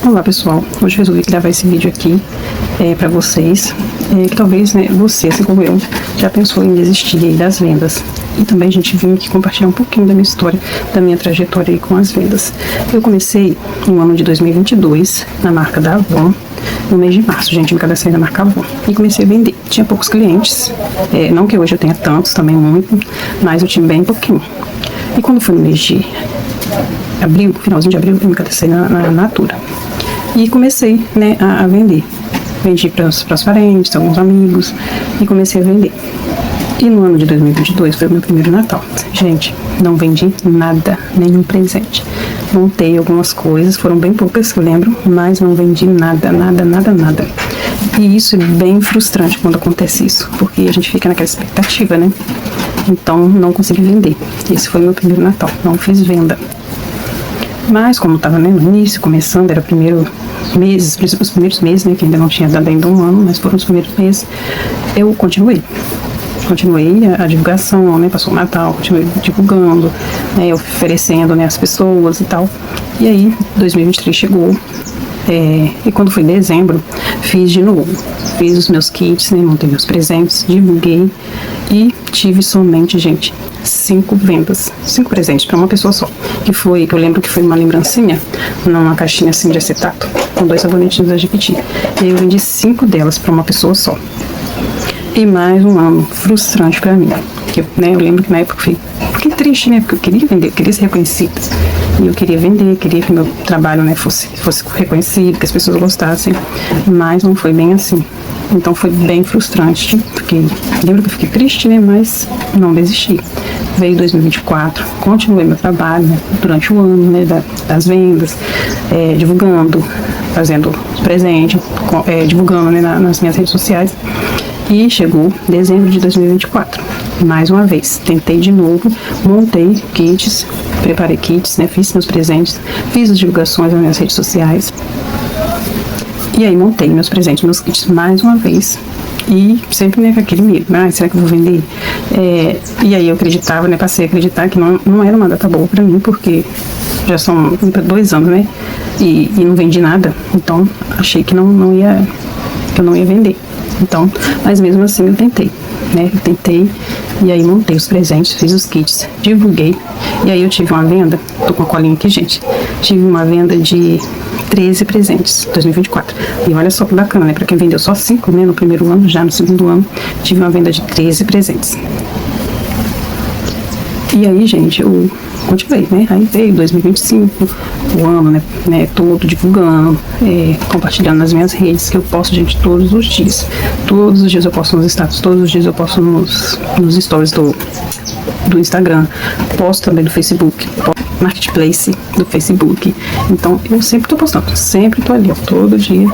Olá pessoal, hoje resolvi gravar esse vídeo aqui para vocês, que talvez você, assim como eu, já pensou em desistir aí das vendas. E também a gente vim aqui compartilhar um pouquinho da minha história, da minha trajetória aí com as vendas. Eu comecei no ano de 2022 na marca da Avon, no mês de março, gente, me cadastrei na marca Avon e comecei a vender. Tinha poucos clientes, não que hoje eu tenha tantos, também muito, mas eu tinha bem pouquinho. E quando foi no mês de abril, finalzinho de abril, eu me cadastrei na Natura. E comecei, a vender. Vendi para os parentes, alguns amigos, e comecei a vender. E no ano de 2022 foi o meu primeiro Natal. Gente, não vendi nada, nenhum presente. Montei algumas coisas, foram bem poucas que eu lembro, mas não vendi nada. E isso é bem frustrante quando acontece isso, porque a gente fica naquela expectativa, né? Então, não consegui vender. Esse foi o meu primeiro Natal, não fiz venda. Mas, como estava no início, começando, era os primeiros meses, que ainda não tinha dado ainda um ano, mas foram os primeiros meses, eu continuei a divulgação, passou o Natal, continuei divulgando, oferecendo, às pessoas e tal. E aí, 2023 chegou, e quando foi dezembro, fiz de novo. Fiz os meus kits, montei meus presentes, divulguei e tive somente, gente, 5 vendas, 5 presentes para uma pessoa só. Eu lembro que foi uma lembrancinha numa caixinha assim de acetato com 2 sabonetinhos da Jequiti. E eu vendi 5 delas para uma pessoa só. E mais um ano frustrante para mim. Eu lembro que na época fiquei triste, porque eu queria vender, eu queria ser reconhecida. E eu queria vender, queria que meu trabalho, fosse reconhecido, que as pessoas gostassem. Mas não foi bem assim. Então foi bem frustrante, porque lembro que eu fiquei triste, mas não desisti. Veio 2024, continuei meu trabalho durante o ano, das vendas, divulgando, fazendo presente, divulgando nas minhas redes sociais. E chegou dezembro de 2024. Mais uma vez, tentei de novo, montei kits, preparei kits, fiz meus presentes, fiz as divulgações nas minhas redes sociais. E aí montei meus presentes, meus kits mais uma vez. E sempre com aquele medo, será que eu vou vender? E aí eu acreditava, passei a acreditar que não era uma data boa pra mim, porque já são 2 anos, e não vendi nada. Então achei que eu não ia vender. Então, mas mesmo assim eu tentei, e aí montei os presentes, fiz os kits, divulguei, e aí eu tive uma venda, tô com a colinha aqui, gente, tive uma venda de 13 presentes, 2024, e olha só que bacana, pra quem vendeu só 5, no primeiro ano, já no segundo ano, tive uma venda de 13 presentes. E aí, gente, eu continuei, aí veio 2025, o ano, todo divulgando, compartilhando nas minhas redes, que eu posto, gente, todos os dias. Todos os dias eu posto nos status, todos os dias eu posto nos stories do Instagram, posto também do Facebook, Marketplace do Facebook. Então, eu sempre tô postando, sempre tô ali, todo dia,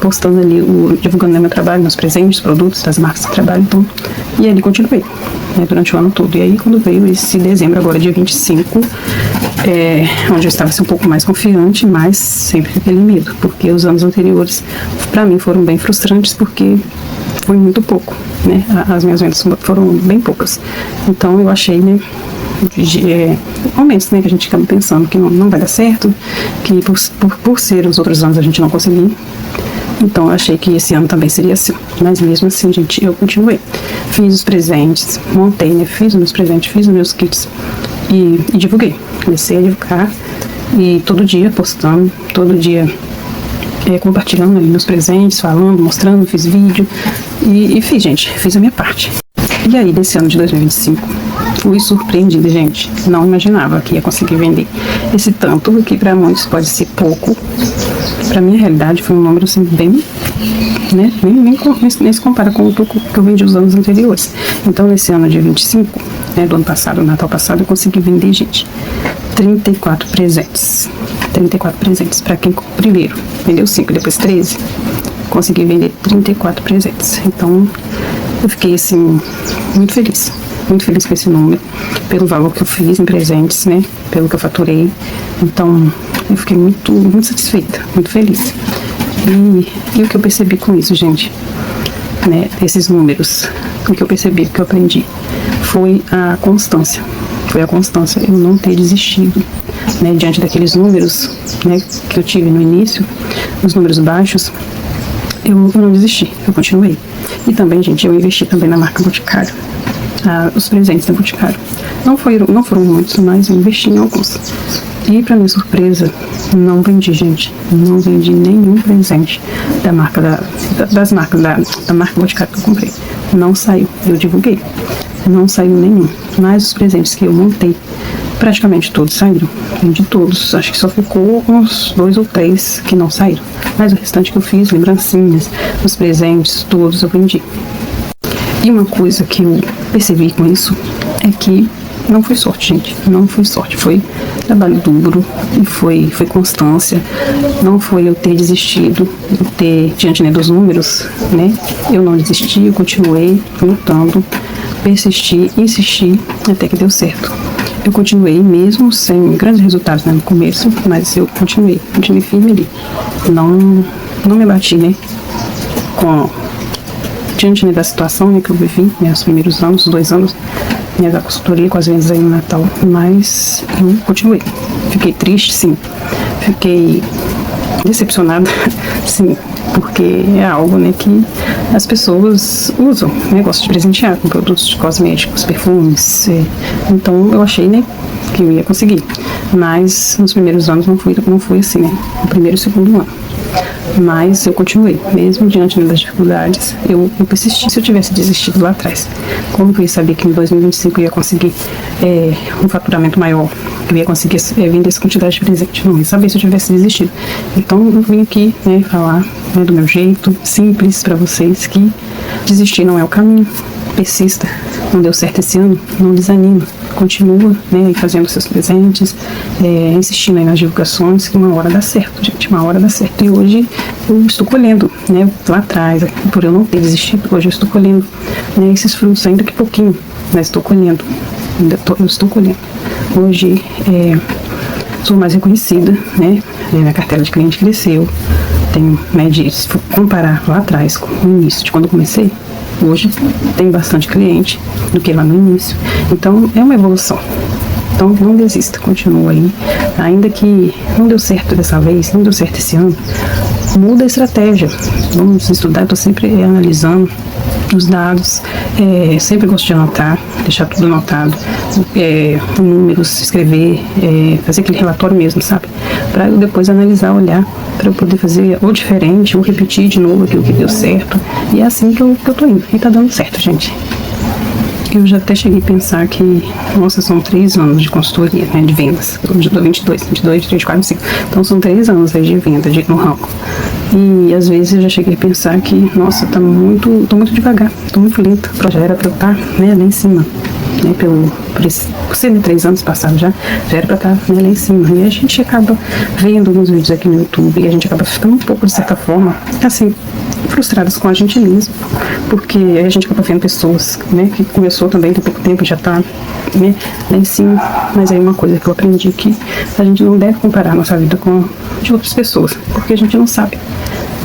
postando ali, divulgando meu trabalho, meus presentes, produtos das marcas que trabalho, então, e ali continuei, durante o ano todo. E aí, quando veio esse dezembro, agora dia 25, onde eu estava um pouco mais confiante, mas sempre com aquele medo, porque os anos anteriores, para mim, foram bem frustrantes, porque foi muito pouco, as minhas vendas foram bem poucas. Então, eu achei, momentos, que a gente acaba pensando que não vai dar certo, que por ser os outros anos a gente não conseguiu. Então, eu achei que esse ano também seria assim. Mas mesmo assim, gente, eu continuei. Fiz os presentes, montei, fiz os meus presentes, fiz os meus kits e divulguei. Comecei a divulgar e todo dia postando, todo dia compartilhando ali meus presentes, falando, mostrando, fiz vídeo e fiz a minha parte. E aí, desse ano de 2025, fui surpreendida, gente. Não imaginava que ia conseguir vender esse tanto, que para muitos pode ser pouco. Para minha realidade foi um número assim bem, nem se compara com o que eu vendi os anos anteriores. Então, nesse ano de 25, do ano passado, Natal passado, eu consegui vender, gente, 34 presentes. 34 presentes. Para quem primeiro vendeu 5, depois 13, consegui vender 34 presentes. Então, eu fiquei assim muito feliz com esse número, pelo valor que eu fiz em presentes, pelo que eu faturei. Então, eu fiquei muito satisfeita, muito feliz. E o que eu percebi com isso, gente, esses números, o que eu percebi, o que eu aprendi, foi a constância. Eu não ter desistido. né, diante daqueles números, né, que eu tive no início, os números baixos, eu não desisti, eu continuei. E também, gente, eu investi também na marca Boticário, os presentes da Boticário. Não foram muitos, mas eu investi em alguns. E, para minha surpresa, não vendi, gente. Não vendi nenhum presente da marca da marca Boticário que eu comprei. Não saiu. Eu divulguei. Não saiu nenhum. Mas os presentes que eu montei, praticamente todos saíram. Vendi todos. Acho que só ficou uns 2 ou 3 que não saíram. Mas o restante que eu fiz, lembrancinhas, os presentes, todos eu vendi. E uma coisa que eu percebi com isso é que não foi sorte, gente. Não foi sorte. Foi trabalho duro e foi constância. Não foi eu ter desistido, eu ter, diante, né, dos números, né? Eu não desisti, eu continuei lutando, persisti, insisti, até que deu certo. Eu continuei mesmo sem grandes resultados, né, no começo, mas eu continuei firme ali. Não me abati, né? Diante, né, da situação, né, que eu vivi, né, os primeiros anos, 2 anos, né, da consultoria com as vendas aí no Natal, mas eu continuei. Fiquei triste, sim. Fiquei decepcionada, sim, porque é algo, né, que as pessoas usam, né, gostam de presentear com produtos de cosméticos, perfumes. Então eu achei, né, que eu ia conseguir. Mas nos primeiros anos não foi assim, né? No primeiro e segundo ano. Mas eu continuei, mesmo diante das dificuldades, eu persisti. Se eu tivesse desistido lá atrás, como eu ia saber que em 2025 eu ia conseguir um faturamento maior, que eu ia conseguir vender essa quantidade de presente? Não ia saber se eu tivesse desistido. Então eu vim aqui, né, falar, né, do meu jeito, simples para vocês, que desistir não é o caminho. Persista. Não deu certo esse ano, não desanima. Continua, né, fazendo seus presentes, insistindo aí nas divulgações, que uma hora dá certo, gente, uma hora dá certo. E hoje eu estou colhendo, né, lá atrás, por eu não ter desistido, hoje eu estou colhendo, né, esses frutos, ainda que pouquinho, mas estou colhendo, eu estou colhendo. Hoje sou mais reconhecida, né, minha cartela de cliente cresceu, tenho, né, se for comparar lá atrás com o início de quando eu comecei, hoje tem bastante cliente do que lá no início. Então é uma evolução. Então não desista, continua aí. Ainda que não deu certo dessa vez, não deu certo esse ano, muda a estratégia. Vamos estudar, estou sempre analisando os dados, sempre gosto de anotar, deixar tudo anotado, números, escrever, fazer aquele relatório mesmo, sabe? Para eu depois analisar, olhar, para eu poder fazer ou diferente, ou repetir de novo aquilo que deu certo. E é assim que eu tô indo. E tá dando certo, gente. Eu já até cheguei a pensar que, nossa, são 3 anos de consultoria, né, de vendas. Eu já tô 22, 24, 25. Então são 3 anos aí de venda no ramo. E às vezes eu já cheguei a pensar que, nossa, tô muito devagar, tô muito lenta. O projeto era pra eu estar, né, lá em cima. Né, por ser de 3 anos passados já era pra estar, né, lá em cima. E a gente acaba vendo alguns vídeos aqui no YouTube e a gente acaba ficando um pouco, de certa forma, assim, frustradas com a gente mesmo, porque a gente acaba vendo pessoas, né, que começou também tem pouco tempo e já tá, né, lá em cima. Mas aí uma coisa que eu aprendi que a gente não deve comparar a nossa vida com de outras pessoas, porque a gente não sabe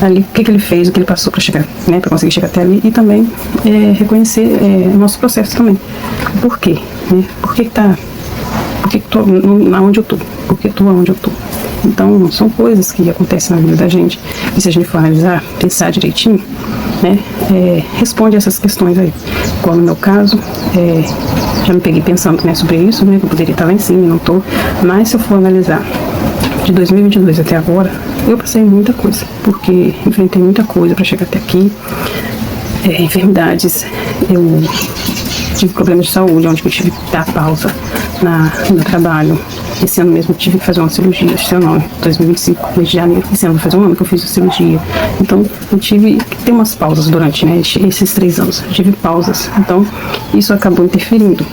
ali o que ele fez, o que ele passou para chegar, né, para conseguir chegar até ali. E também reconhecer o nosso processo também. Por quê? Né? Por que tô aonde eu tô? Por que tô aonde eu tô? Então, são coisas que acontecem na vida da gente. E se a gente for analisar, pensar direitinho, né, responde essas questões aí. Como no meu caso, já me peguei pensando, né, sobre isso, né, que eu poderia estar lá em cima e não tô. Mas se eu for analisar de 2022 até agora, eu passei muita coisa, porque enfrentei muita coisa para chegar até aqui. Enfermidades, eu tive problemas de saúde, onde eu tive que dar pausa no trabalho. Esse ano mesmo eu tive que fazer uma cirurgia, esse ano, 2025, mês de janeiro, esse ano vai fazer um ano que eu fiz a cirurgia. Então eu tive que ter umas pausas durante, né, esses 3 anos, eu tive pausas, então isso acabou interferindo.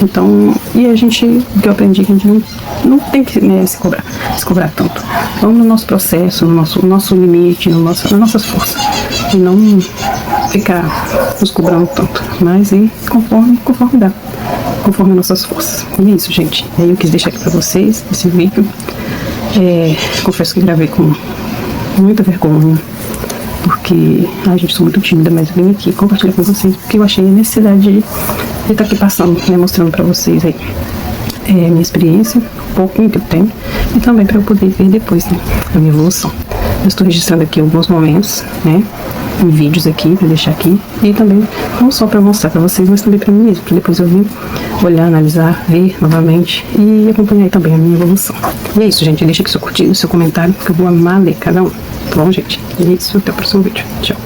Então, e a gente, o que eu aprendi, que a gente não tem que, né, se cobrar tanto. Vamos no nosso processo, no nosso limite, nas nossas forças, e não ficar nos cobrando tanto, mas ir conforme dá, conforme nossas forças. E é isso, gente. E aí eu quis deixar aqui pra vocês esse vídeo. Confesso que gravei com muita vergonha, porque a gente sou muito tímida, mas eu vim aqui compartilhar com vocês, porque eu achei a necessidade de estar aqui passando, né, mostrando pra vocês aí minha experiência, um pouquinho que eu tenho, e também para eu poder ver depois, né, a minha evolução. Eu estou registrando aqui alguns momentos, né, em vídeos aqui, para deixar aqui, e também não só para mostrar para vocês, mas também para mim mesmo, para depois eu vir olhar, analisar, ver novamente e acompanhar também a minha evolução. E é isso, gente. Deixa aqui seu curtir, seu comentário, que eu vou amar ler cada um. Tá bom, gente? E é isso. Até o próximo vídeo. Tchau.